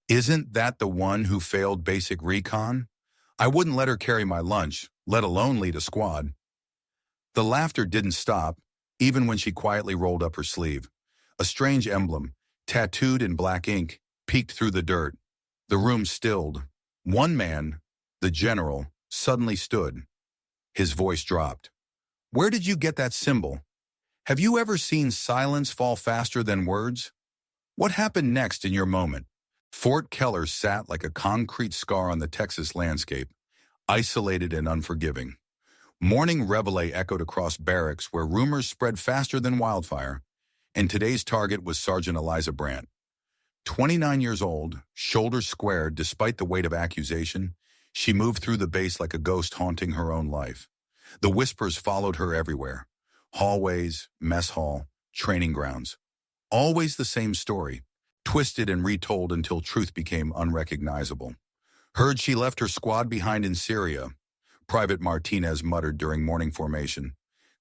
Isn't that the one who failed basic recon? I wouldn't let her carry my lunch, let alone lead a squad. The laughter didn't stop, even when she quietly rolled up her sleeve. A strange emblem, tattooed in black ink, peeked through the dirt. The room stilled. One man, the general, suddenly stood. His voice dropped. "Where did you get that symbol? Have you ever seen silence fall faster than words? What happened next in your moment?" Fort Keller sat like a concrete scar on the Texas landscape, isolated and unforgiving. Morning reveille echoed across barracks where rumors spread faster than wildfire, and today's target was Sergeant Eliza Brandt. 29 years old, shoulders squared despite the weight of accusation, she moved through the base like a ghost haunting her own life. The whispers followed her everywhere. Hallways, mess hall, training grounds. Always the same story, twisted and retold until truth became unrecognizable. "Heard she left her squad behind in Syria," Private Martinez muttered during morning formation.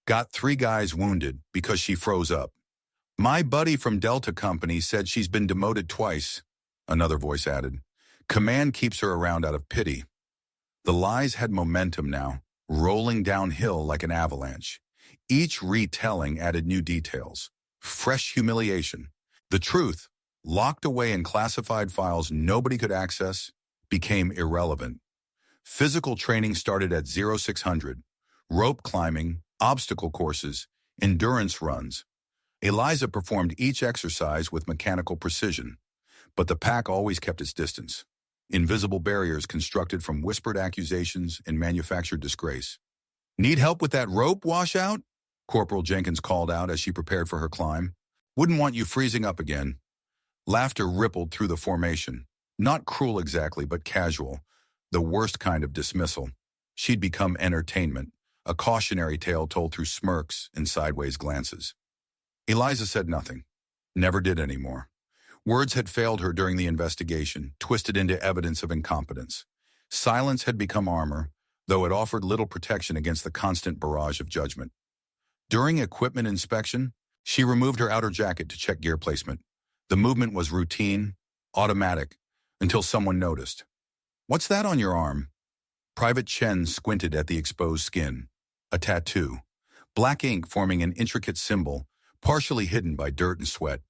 "Got 3 guys wounded because she froze up. My buddy from Delta Company said she's been demoted twice," another voice added. "Command keeps her around out of pity." The lies had momentum now, rolling downhill like an avalanche. Each retelling added new details. Fresh humiliation. The truth, locked away in classified files nobody could access, became irrelevant. Physical training started at 0600. Rope climbing, obstacle courses, endurance runs. Eliza performed each exercise with mechanical precision, but the pack always kept its distance. Invisible barriers constructed from whispered accusations and manufactured disgrace. "Need help with that rope washout?" Corporal Jenkins called out as she prepared for her climb. "Wouldn't want you freezing up again." Laughter rippled through the formation. Not cruel exactly, but casual. The worst kind of dismissal. She'd become entertainment, a cautionary tale told through smirks and sideways glances. Eliza said nothing. Never did anymore. Words had failed her during the investigation, twisted into evidence of incompetence. Silence had become armor, though it offered little protection against the constant barrage of judgment. During equipment inspection, she removed her outer jacket to check gear placement. The movement was routine, automatic, until someone noticed. "What's that on your arm?" Private Chen squinted at the exposed skin. A tattoo. Black ink forming an intricate symbol, partially hidden by dirt and sweat.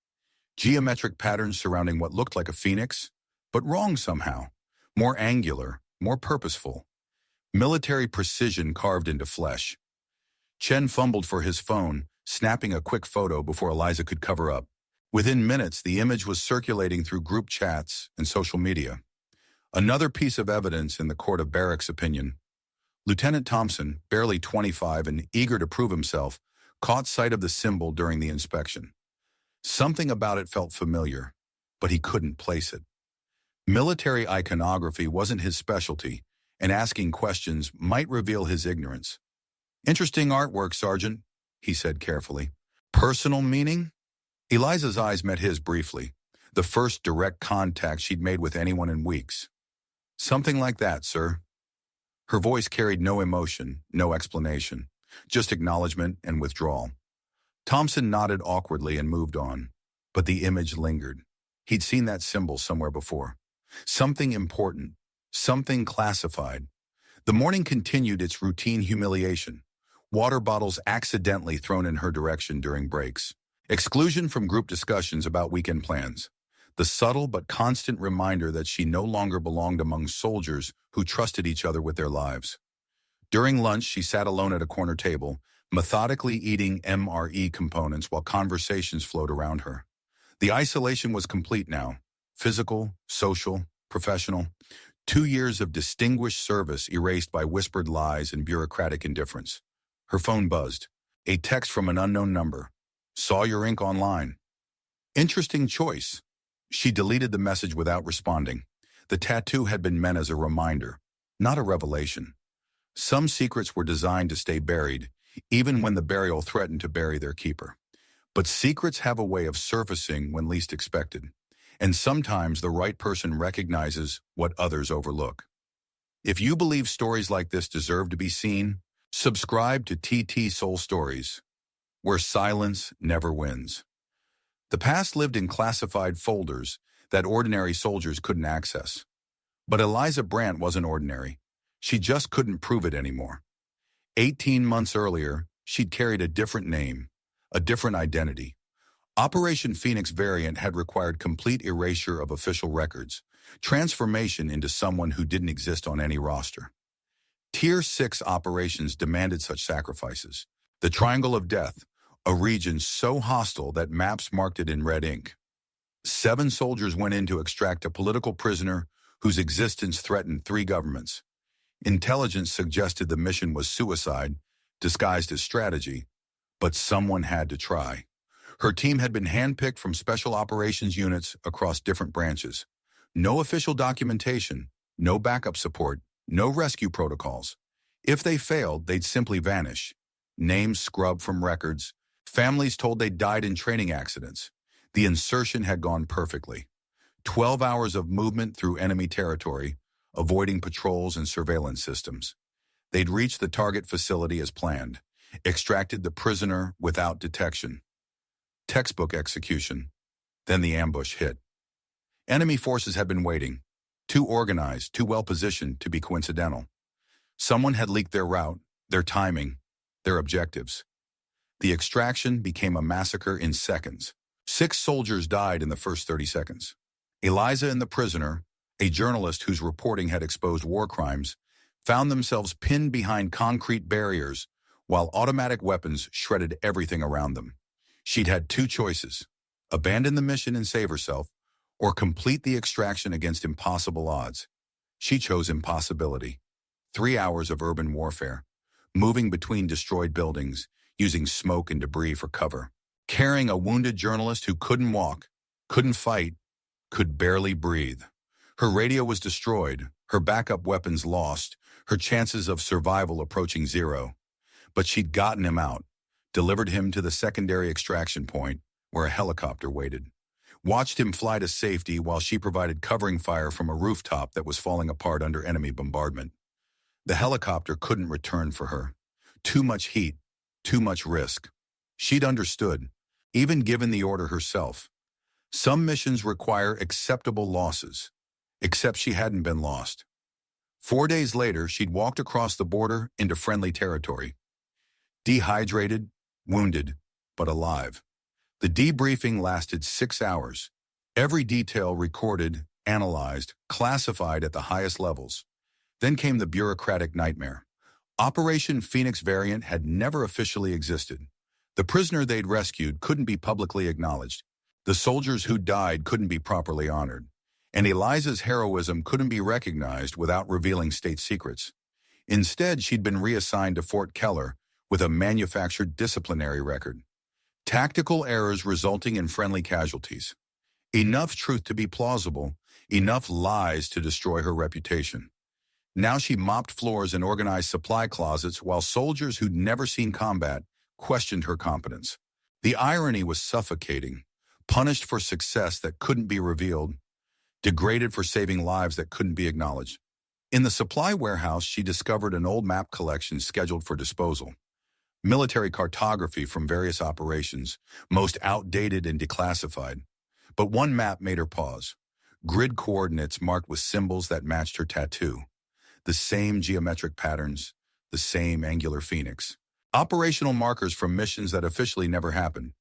Geometric patterns surrounding what looked like a phoenix, but wrong somehow. More angular, more purposeful. Military precision carved into flesh. Chen fumbled for his phone, snapping a quick photo before Eliza could cover up. Within minutes, the image was circulating through group chats and social media. Another piece of evidence in the court of barracks' opinion. Lieutenant Thompson, barely 25 and eager to prove himself, caught sight of the symbol during the inspection. Something about it felt familiar, but he couldn't place it. Military iconography wasn't his specialty, and asking questions might reveal his ignorance. "Interesting artwork, Sergeant," he said carefully. "Personal meaning?" Eliza's eyes met his briefly, the first direct contact she'd made with anyone in weeks. "Something like that, sir." Her voice carried no emotion, no explanation, just acknowledgement and withdrawal. Thompson nodded awkwardly and moved on, but the image lingered. He'd seen that symbol somewhere before. Something important, something classified. The morning continued its routine humiliation. Water bottles accidentally thrown in her direction during breaks. Exclusion from group discussions about weekend plans. The subtle but constant reminder that she no longer belonged among soldiers who trusted each other with their lives. During lunch, she sat alone at a corner table, methodically eating MRE components while conversations flowed around her. The isolation was complete now. Physical, social, professional. 2 years of distinguished service erased by whispered lies and bureaucratic indifference. Her phone buzzed. A text from an unknown number. "Saw your ink online." Interesting choice. She deleted the message without responding. The tattoo had been meant as a reminder, not a revelation. Some secrets were designed to stay buried, even when the burial threatened to bury their keeper. But secrets have a way of surfacing when least expected, and sometimes the right person recognizes what others overlook. If you believe stories like this deserve to be seen, subscribe to TT Soul Stories, where silence never wins. The past lived in classified folders, that ordinary soldiers couldn't access. But Eliza Brandt wasn't ordinary. She just couldn't prove it anymore. 18 months earlier, she'd carried a different name, a different identity. Operation Phoenix Variant had required complete erasure of official records, transformation into someone who didn't exist on any roster. Tier 6 operations demanded such sacrifices. The Triangle of Death, a region so hostile that maps marked it in red ink. 7 soldiers went in to extract a political prisoner whose existence threatened 3 governments. Intelligence suggested the mission was suicide, disguised as strategy, but someone had to try. Her team had been handpicked from special operations units across different branches. No official documentation, no backup support, no rescue protocols. If they failed, they'd simply vanish. Names scrubbed from records, families told they died in training accidents. The insertion had gone perfectly. 12 hours of movement through enemy territory, avoiding patrols and surveillance systems. They'd reached the target facility as planned, extracted the prisoner without detection. Textbook execution. Then the ambush hit. Enemy forces had been waiting, too organized, too well-positioned to be coincidental. Someone had leaked their route, their timing, their objectives. The extraction became a massacre in seconds. 6 soldiers died in the first 30 seconds. Eliza and the prisoner, a journalist whose reporting had exposed war crimes, found themselves pinned behind concrete barriers while automatic weapons shredded everything around them. She'd had 2 choices: abandon the mission and save herself, or complete the extraction against impossible odds. She chose impossibility. 3 hours of urban warfare, moving between destroyed buildings, using smoke and debris for cover, carrying a wounded journalist who couldn't walk, couldn't fight, could barely breathe. Her radio was destroyed, her backup weapons lost, her chances of survival approaching 0. But she'd gotten him out, delivered him to the secondary extraction point where a helicopter waited, watched him fly to safety while she provided covering fire from a rooftop that was falling apart under enemy bombardment. The helicopter couldn't return for her. Too much heat, too much risk. She'd understood, even given the order herself. Some missions require acceptable losses, except she hadn't been lost. 4 days later, she'd walked across the border into friendly territory. Dehydrated, wounded, but alive. The debriefing lasted 6 hours. Every detail recorded, analyzed, classified at the highest levels. Then came the bureaucratic nightmare. Operation Phoenix Variant had never officially existed. The prisoner they'd rescued couldn't be publicly acknowledged. The soldiers who died couldn't be properly honored. And Eliza's heroism couldn't be recognized without revealing state secrets. Instead, she'd been reassigned to Fort Keller with a manufactured disciplinary record. Tactical errors resulting in friendly casualties. Enough truth to be plausible, enough lies to destroy her reputation. Now she mopped floors and organized supply closets while soldiers who'd never seen combat questioned her competence. The irony was suffocating. Punished for success that couldn't be revealed, degraded for saving lives that couldn't be acknowledged. In the supply warehouse, she discovered an old map collection scheduled for disposal. Military cartography from various operations, most outdated and declassified. But one map made her pause. Grid coordinates marked with symbols that matched her tattoo. The same geometric patterns, the same angular phoenix. Operational markers from missions that officially never happened.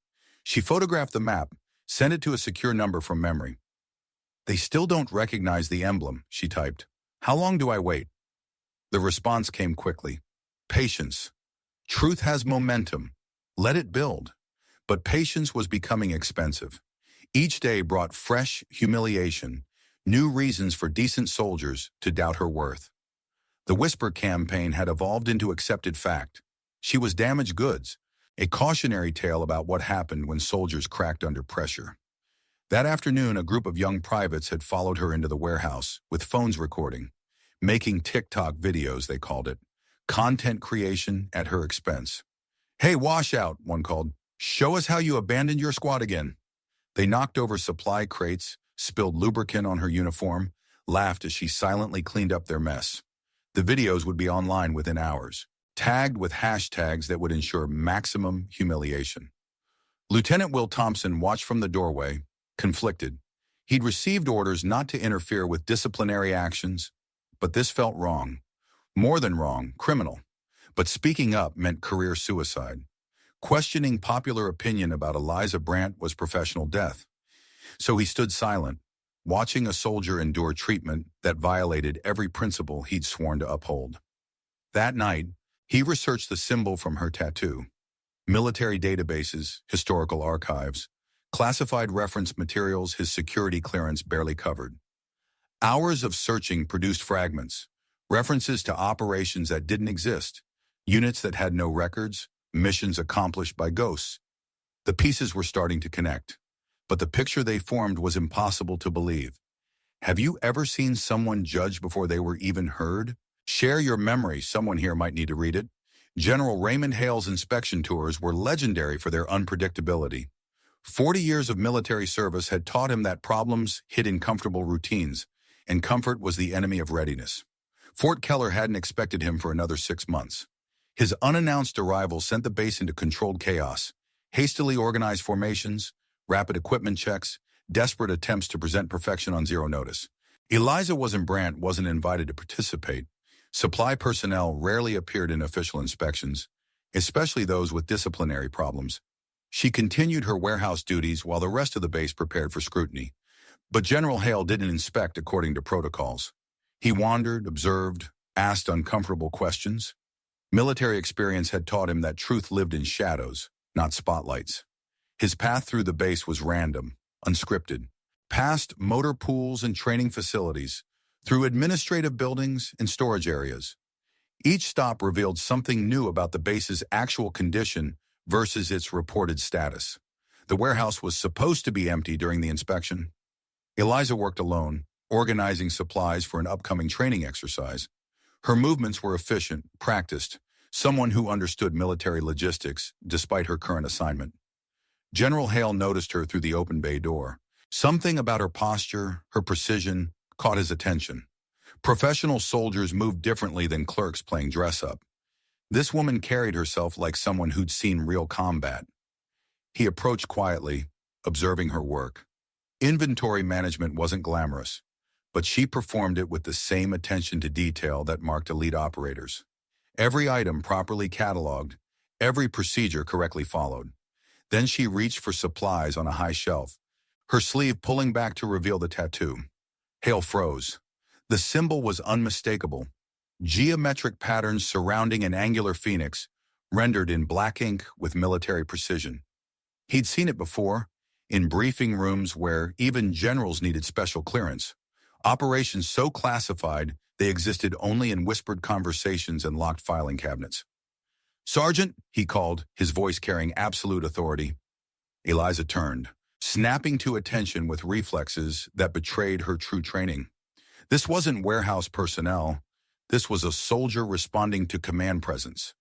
She photographed the map, sent it to a secure number from memory. "They still don't recognize the emblem," she typed. "How long do I wait?" The response came quickly. "Patience. Truth has momentum. Let it build." But patience was becoming expensive. Each day brought fresh humiliation, new reasons for decent soldiers to doubt her worth. The Whisper campaign had evolved into accepted fact. She was damaged goods, a cautionary tale about what happened when soldiers cracked under pressure. That afternoon, a group of young privates had followed her into the warehouse, with phones recording, making TikTok videos, they called it, content creation at her expense. "Hey, washout," one called. "Show us how you abandoned your squad again." They knocked over supply crates, spilled lubricant on her uniform, laughed as she silently cleaned up their mess. The videos would be online within hours, tagged with hashtags that would ensure maximum humiliation. Lieutenant Will Thompson watched from the doorway, conflicted. He'd received orders not to interfere with disciplinary actions, but this felt wrong. More than wrong, criminal. But speaking up meant career suicide. Questioning popular opinion about Eliza Brandt was professional death. So he stood silent, watching a soldier endure treatment that violated every principle he'd sworn to uphold. That night, he researched the symbol from her tattoo. Military databases, historical archives, classified reference materials his security clearance barely covered. Hours of searching produced fragments, references to operations that didn't exist, units that had no records, missions accomplished by ghosts. The pieces were starting to connect, but the picture they formed was impossible to believe. Have you ever seen someone judged before they were even heard? Share your memory, someone here might need to read it. General Raymond Hale's inspection tours were legendary for their unpredictability. 40 years of military service had taught him that problems hid in comfortable routines, and comfort was the enemy of readiness. Fort Keller hadn't expected him for another 6 months. His unannounced arrival sent the base into controlled chaos. Hastily organized formations, rapid equipment checks, desperate attempts to present perfection on zero notice. Eliza wasn't invited to participate. Supply personnel rarely appeared in official inspections, especially those with disciplinary problems. She continued her warehouse duties while the rest of the base prepared for scrutiny. But General Hale didn't inspect according to protocols. He wandered, observed, asked uncomfortable questions. Military experience had taught him that truth lived in shadows, not spotlights. His path through the base was random, unscripted. Past motor pools and training facilities, through administrative buildings and storage areas. Each stop revealed something new about the base's actual condition versus its reported status. The warehouse was supposed to be empty during the inspection. Eliza worked alone, organizing supplies for an upcoming training exercise. Her movements were efficient, practiced, someone who understood military logistics despite her current assignment. General Hale noticed her through the open bay door. Something about her posture, her precision, caught his attention. Professional soldiers moved differently than clerks playing dress-up. This woman carried herself like someone who'd seen real combat. He approached quietly, observing her work. Inventory management wasn't glamorous, but she performed it with the same attention to detail that marked elite operators. Every item properly cataloged, every procedure correctly followed. Then she reached for supplies on a high shelf, her sleeve pulling back to reveal the tattoo. Hale froze. The symbol was unmistakable. Geometric patterns surrounding an angular phoenix, rendered in black ink with military precision. He'd seen it before, in briefing rooms where even generals needed special clearance. Operations so classified they existed only in whispered conversations and locked filing cabinets. "Sergeant," he called, his voice carrying absolute authority. Eliza turned, snapping to attention with reflexes that betrayed her true training. This wasn't warehouse personnel. This was a soldier responding to command presence.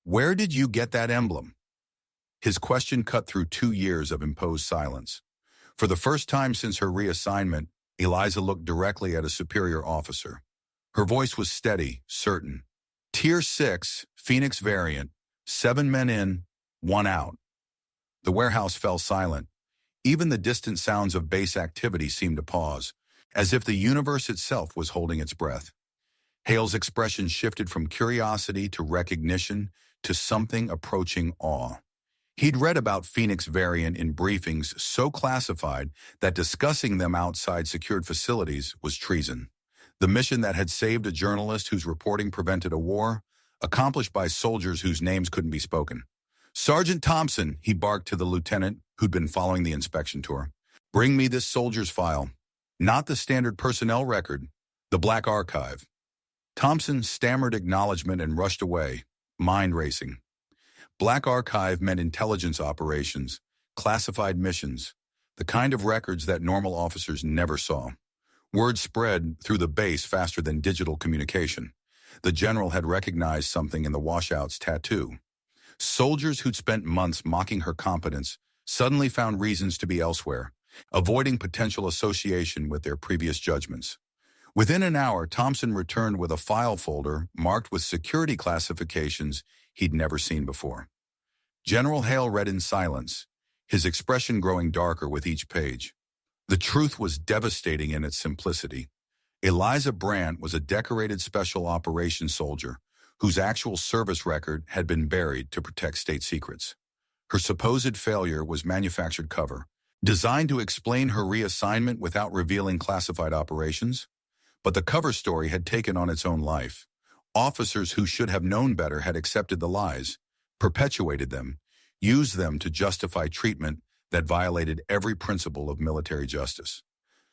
"Where did you get that emblem?" His question cut through 2 years of imposed silence. For the first time since her reassignment, Eliza looked directly at a superior officer. Her voice was steady, certain. "Tier 6, Phoenix variant, 7 men in, 1 out." The warehouse fell silent. Even the distant sounds of base activity seemed to pause, as if the universe itself was holding its breath. Hale's expression shifted from curiosity to recognition to something approaching awe. He'd read about Phoenix variant in briefings so classified that discussing them outside secured facilities was treason. The mission that had saved a journalist whose reporting prevented a war, accomplished by soldiers whose names couldn't be spoken. "Sergeant Thompson," he barked to the lieutenant who'd been following the inspection tour. "Bring me this soldier's file. Not the standard personnel record, the black archive." Thompson stammered acknowledgement and rushed away, mind racing. Black archive meant intelligence operations, classified missions, the kind of records that normal officers never saw. Word spread through the base faster than digital communication. The general had recognized something in the washout's tattoo. Soldiers who'd spent months mocking her competence suddenly found reasons to be elsewhere, avoiding potential association with their previous judgments. Within an hour, Thompson returned with a file folder marked with security classifications he'd never seen before. General Hale read in silence, his expression growing darker with each page. The truth was devastating in its simplicity. Eliza Brandt was a decorated special operations soldier whose actual service record had been buried to protect state secrets. Her supposed failure was manufactured cover, designed to explain her reassignment without revealing classified operations. But the cover story had taken on its own life. Officers who should have known better had accepted the lies, perpetuated them, used them to justify treatment that violated every principle of military justice.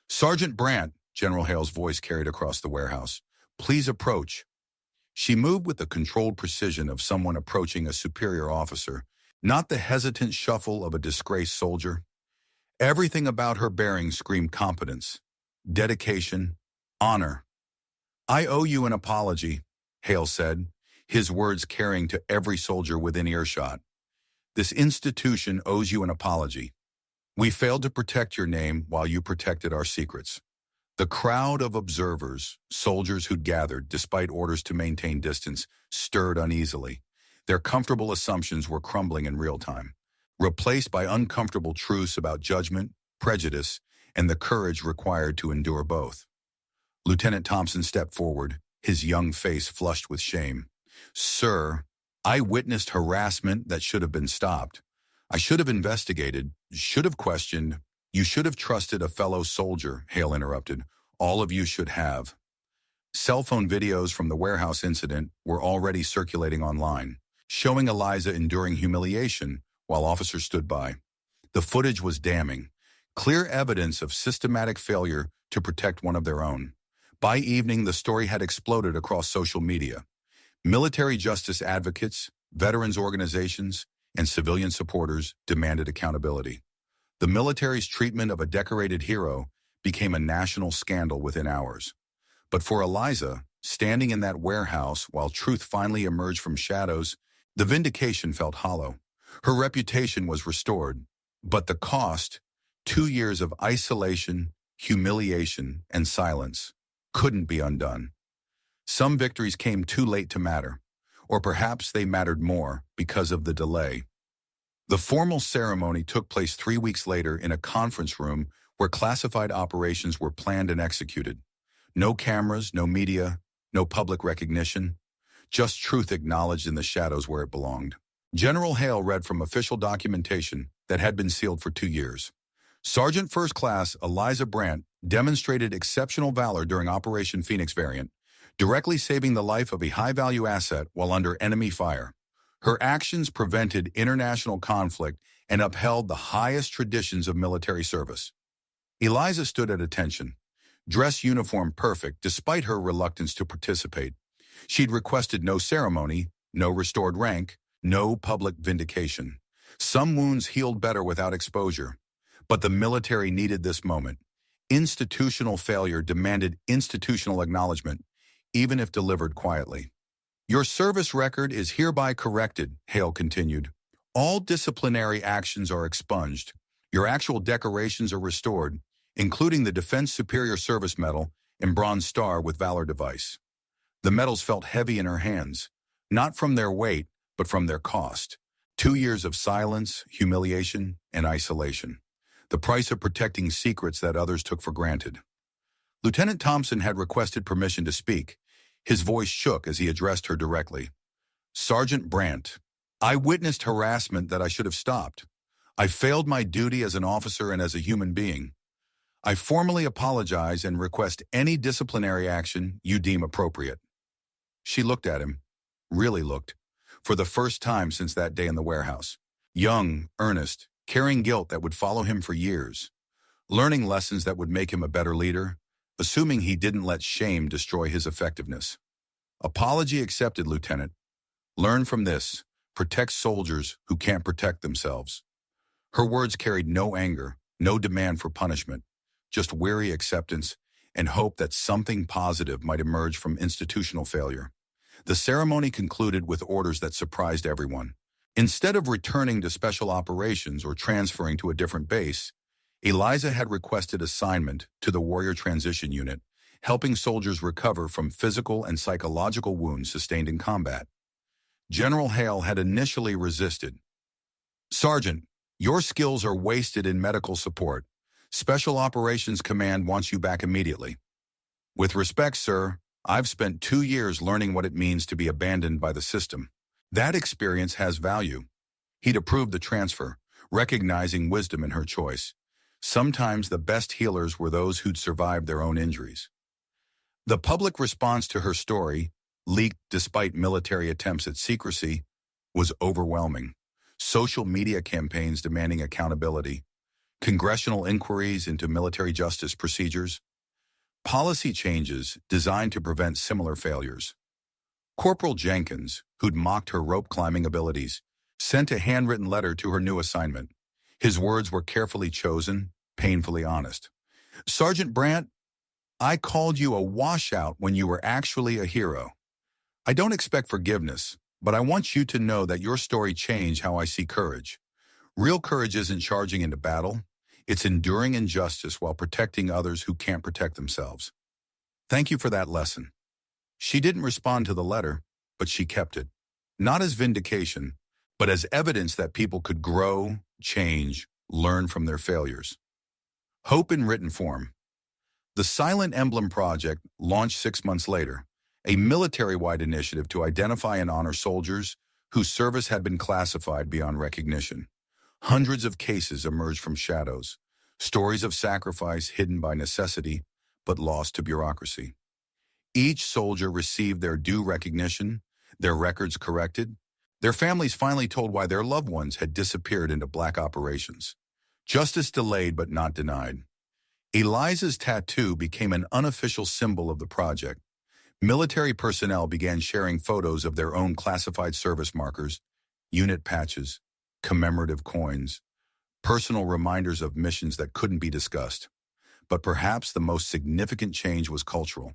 "Sergeant Brandt," General Hale's voice carried across the warehouse, "please approach." She moved with the controlled precision of someone approaching a superior officer, not the hesitant shuffle of a disgraced soldier. Everything about her bearing screamed competence, dedication, honor. "I owe you an apology," Hale said, his words carrying to every soldier within earshot. "This institution owes you an apology. We failed to protect your name while you protected our secrets." The crowd of observers, soldiers who'd gathered despite orders to maintain distance, stirred uneasily. Their comfortable assumptions were crumbling in real time, replaced by uncomfortable truths about judgment, prejudice, and the courage required to endure both. Lieutenant Thompson stepped forward, his young face flushed with shame. "Sir, I witnessed harassment that should have been stopped. I should have investigated, should have questioned. You should have trusted a fellow soldier," Hale interrupted. "All of you should have." Cell phone videos from the warehouse incident were already circulating online, showing Eliza enduring humiliation while officers stood by. The footage was damning, clear evidence of systematic failure to protect one of their own. By evening, the story had exploded across social media. Military justice advocates, veterans organizations, and civilian supporters demanded accountability. The military's treatment of a decorated hero became a national scandal within hours. But for Eliza, standing in that warehouse while truth finally emerged from shadows, the vindication felt hollow. Her reputation was restored, but the cost, 2 years of isolation, humiliation, and silence, couldn't be undone. Some victories came too late to matter, or perhaps they mattered more because of the delay. The formal ceremony took place 3 weeks later in a conference room where classified operations were planned and executed. No cameras, no media, no public recognition, just truth acknowledged in the shadows where it belonged. General Hale read from official documentation that had been sealed for 2 years. "Sergeant First Class Eliza Brandt demonstrated exceptional valor during Operation Phoenix Variant, directly saving the life of a high-value asset while under enemy fire. Her actions prevented international conflict and upheld the highest traditions of military service." Eliza stood at attention, dress uniform perfect despite her reluctance to participate. She'd requested no ceremony, no restored rank, no public vindication. Some wounds healed better without exposure, but the military needed this moment. Institutional failure demanded institutional acknowledgement, even if delivered quietly. "Your service record is hereby corrected," Hale continued. "All disciplinary actions are expunged. Your actual decorations are restored, including the Defense Superior Service Medal and Bronze Star with Valor device." The medals felt heavy in her hands, not from their weight, but from their cost. 2 years of silence, humiliation, and isolation. The price of protecting secrets that others took for granted. Lieutenant Thompson had requested permission to speak. His voice shook as he addressed her directly. "Sergeant Brandt, I witnessed harassment that I should have stopped. I failed my duty as an officer and as a human being. I formally apologize and request any disciplinary action you deem appropriate." She looked at him, really looked, for the first time since that day in the warehouse. Young, earnest, carrying guilt that would follow him for years. Learning lessons that would make him a better leader, assuming he didn't let shame destroy his effectiveness. "Apology accepted, Lieutenant. Learn from this. Protect soldiers who can't protect themselves." Her words carried no anger, no demand for punishment, just weary acceptance and hope that something positive might emerge from institutional failure. The ceremony concluded with orders that surprised everyone. Instead of returning to special operations or transferring to a different base, Eliza had requested assignment to the Warrior Transition Unit, helping soldiers recover from physical and psychological wounds sustained in combat. General Hale had initially resisted. "Sergeant, your skills are wasted in medical support. Special Operations Command wants you back immediately. With respect, sir, I've spent 2 years learning what it means to be abandoned by the system. That experience has value. He'd approved the transfer, recognizing wisdom in her choice. Sometimes the best healers were those who'd survived their own injuries. The public response to her story, leaked despite military attempts at secrecy, was overwhelming. Social media campaigns demanding accountability, congressional inquiries into military justice procedures, policy changes designed to prevent similar failures. Corporal Jenkins, who'd mocked her rope-climbing abilities, sent a handwritten letter to her new assignment. His words were carefully chosen, painfully honest. Sergeant Brandt, I called you a washout when you were actually a hero. I don't expect forgiveness, but I want you to know that your story changed how I see courage. Real courage isn't charging into battle. It's enduring injustice while protecting others who can't protect themselves. Thank you for that lesson. She didn't respond to the letter, but she kept it. Not as vindication, but as evidence that people could grow, change, learn from their failures. Hope in written form. The Silent Emblem project launched 6 months later, a military-wide initiative to identify and honor soldiers whose service had been classified beyond recognition. Hundreds of cases emerged from shadows, stories of sacrifice hidden by necessity but lost to bureaucracy. Each soldier received their due recognition, their records corrected, their families finally told why their loved ones had disappeared into black operations. Justice delayed but not denied. Eliza's tattoo became an unofficial symbol of the project. Military personnel began sharing photos of their own classified service markers, unit patches, commemorative coins, personal reminders of missions that couldn't be discussed. But perhaps the most significant change was cultural.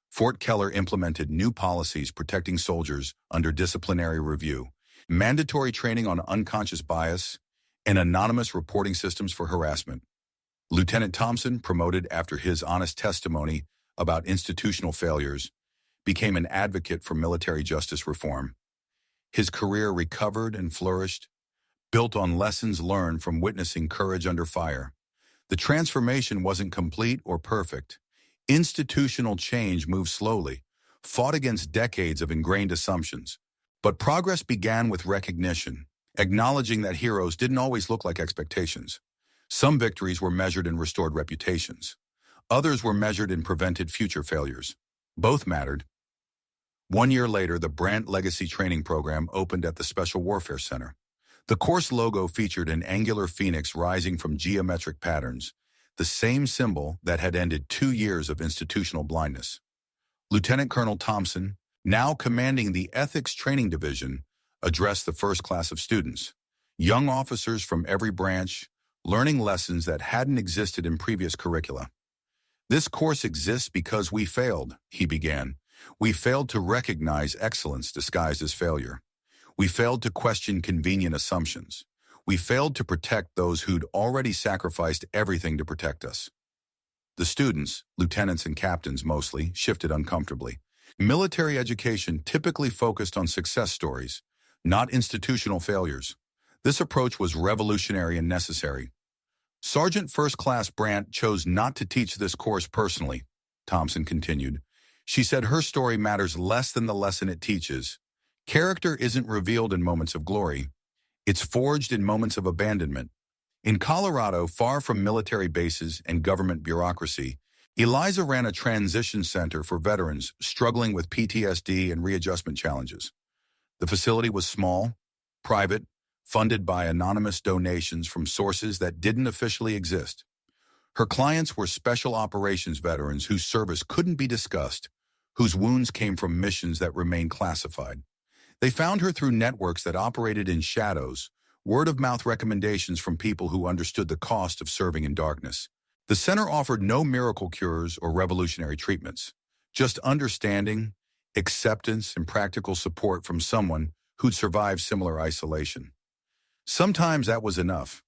Fort Keller implemented new policies protecting soldiers under disciplinary review, mandatory training on unconscious bias, and anonymous reporting systems for harassment. Lieutenant Thompson, promoted after his honest testimony about institutional failures, became an advocate for military justice reform. His career recovered and flourished, built on lessons learned from witnessing courage under fire. The transformation wasn't complete or perfect. Institutional change moved slowly, fought against decades of ingrained assumptions. But progress began with recognition, acknowledging that heroes didn't always look like expectations. Some victories were measured in restored reputations. Others were measured in prevented future failures. Both mattered. 1 year later, the Brandt Legacy Training Program opened at the Special Warfare Center. The course logo featured an angular phoenix rising from geometric patterns, the same symbol that had ended 2 years of institutional blindness. Lieutenant Colonel Thompson, now commanding the Ethics Training Division, addressed the first class of students, young officers from every branch, learning lessons that hadn't existed in previous curricula. This course exists because we failed, he began. We failed to recognize excellence disguised as failure. We failed to question convenient assumptions. We failed to protect those who'd already sacrificed everything to protect us. The students, lieutenants and captains mostly, shifted uncomfortably. Military education typically focused on success stories, not institutional failures. This approach was revolutionary and necessary. Sergeant First Class Brandt chose not to teach this course personally, Thompson continued. She said her story matters less than the lesson it teaches. Character isn't revealed in moments of glory. It's forged in moments of abandonment. In Colorado, far from military bases and government bureaucracy, Eliza ran a transition center for veterans struggling with PTSD and readjustment challenges. The facility was small, private, funded by anonymous donations from sources that didn't officially exist. Her clients were special operations veterans whose service couldn't be discussed, whose wounds came from missions that remained classified. They found her through networks that operated in shadows, word-of-mouth recommendations from people who understood the cost of serving in darkness. The center offered no miracle cures or revolutionary treatments, just understanding, acceptance, and practical support from someone who'd survived similar isolation. Sometimes that was enough.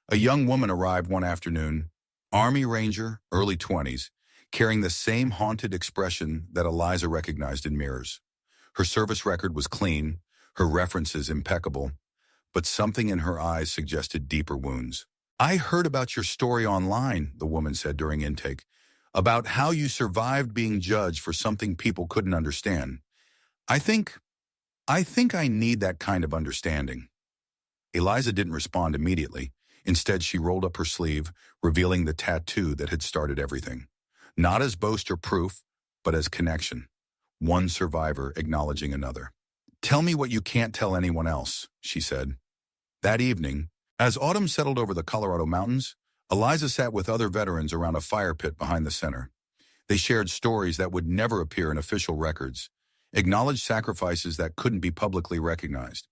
A young woman arrived one afternoon, Army Ranger, early 20s, carrying the same haunted expression that Eliza recognized in mirrors. Her service record was clean, her references impeccable, but something in her eyes suggested deeper wounds. I heard about your story online, the woman said during intake, about how you survived being judged for something people couldn't understand. I think, I think I need that kind of understanding. Eliza didn't respond immediately. Instead, she rolled up her sleeve, revealing the tattoo that had started everything. Not as boast or proof, but as connection. One survivor acknowledging another. Tell me what you can't tell anyone else, she said. That evening, as autumn settled over the Colorado mountains, Eliza sat with other veterans around a fire pit behind the center. They shared stories that would never appear in official records, acknowledged sacrifices that couldn't be publicly recognized.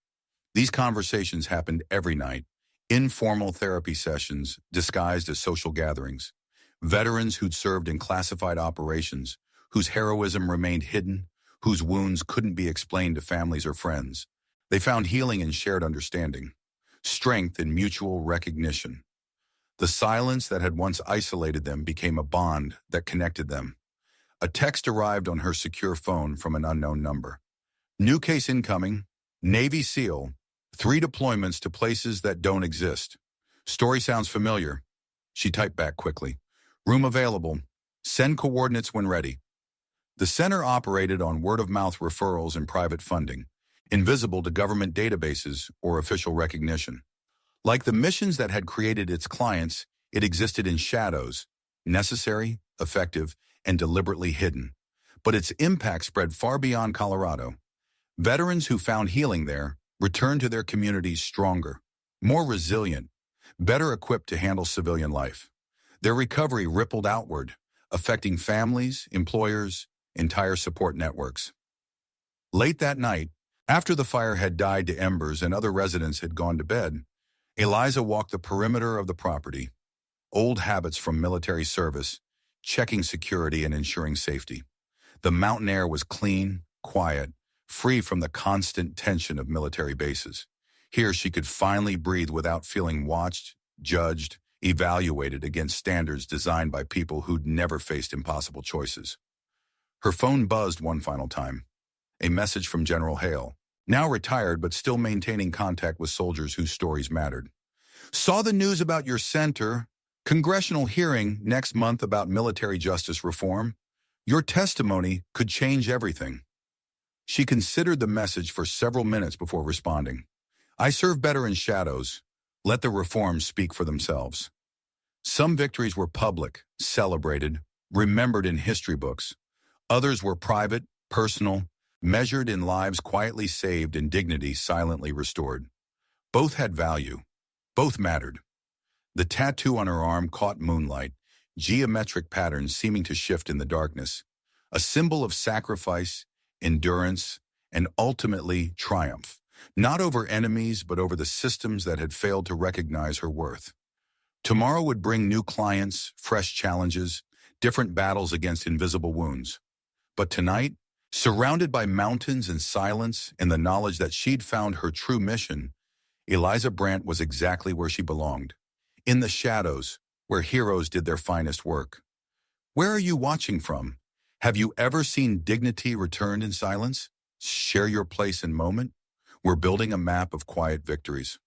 These conversations happened every night, informal therapy sessions disguised as social gatherings. Veterans who'd served in classified operations, whose heroism remained hidden, whose wounds couldn't be explained to families or friends. They found healing in shared understanding, strength in mutual recognition. The silence that had once isolated them became a bond that connected them. A text arrived on her secure phone from an unknown number. New case incoming, Navy SEAL, 3 deployments to places that don't exist. Story sounds familiar. She typed back quickly. Room available. Send coordinates when ready. The center operated on word-of-mouth referrals and private funding, invisible to government databases or official recognition. Like the missions that had created its clients, it existed in shadows, necessary, effective, and deliberately hidden. But its impact spread far beyond Colorado. Veterans who found healing there returned to their communities stronger, more resilient, better equipped to handle civilian life. Their recovery rippled outward, affecting families, employers, entire support networks. Late that night, after the fire had died to embers and other residents had gone to bed, Eliza walked the perimeter of the property, old habits from military service, checking security and ensuring safety. The mountain air was clean, quiet, free from the constant tension of military bases. Here she could finally breathe without feeling watched, judged, evaluated against standards designed by people who'd never faced impossible choices. Her phone buzzed one final time. A message from General Hale, now retired but still maintaining contact with soldiers whose stories mattered. Saw the news about your center. Congressional hearing next month about military justice reform. Your testimony could change everything. She considered the message for several minutes before responding. I serve better in shadows. Let the reforms speak for themselves. Some victories were public, celebrated, remembered in history books. Others were private, personal, measured in lives quietly saved and dignity silently restored. Both had value. Both mattered. The tattoo on her arm caught moonlight, geometric patterns seeming to shift in the darkness. A symbol of sacrifice, endurance, and ultimately triumph. Not over enemies, but over the systems that had failed to recognize her worth. Tomorrow would bring new clients, fresh challenges, different battles against invisible wounds. But tonight, surrounded by mountains and silence and the knowledge that she'd found her true mission, Eliza Brandt was exactly where she belonged. In the shadows, where heroes did their finest work. Where are you watching from? Have you ever seen dignity returned in silence? Share your place and moment. We're building a map of quiet victories.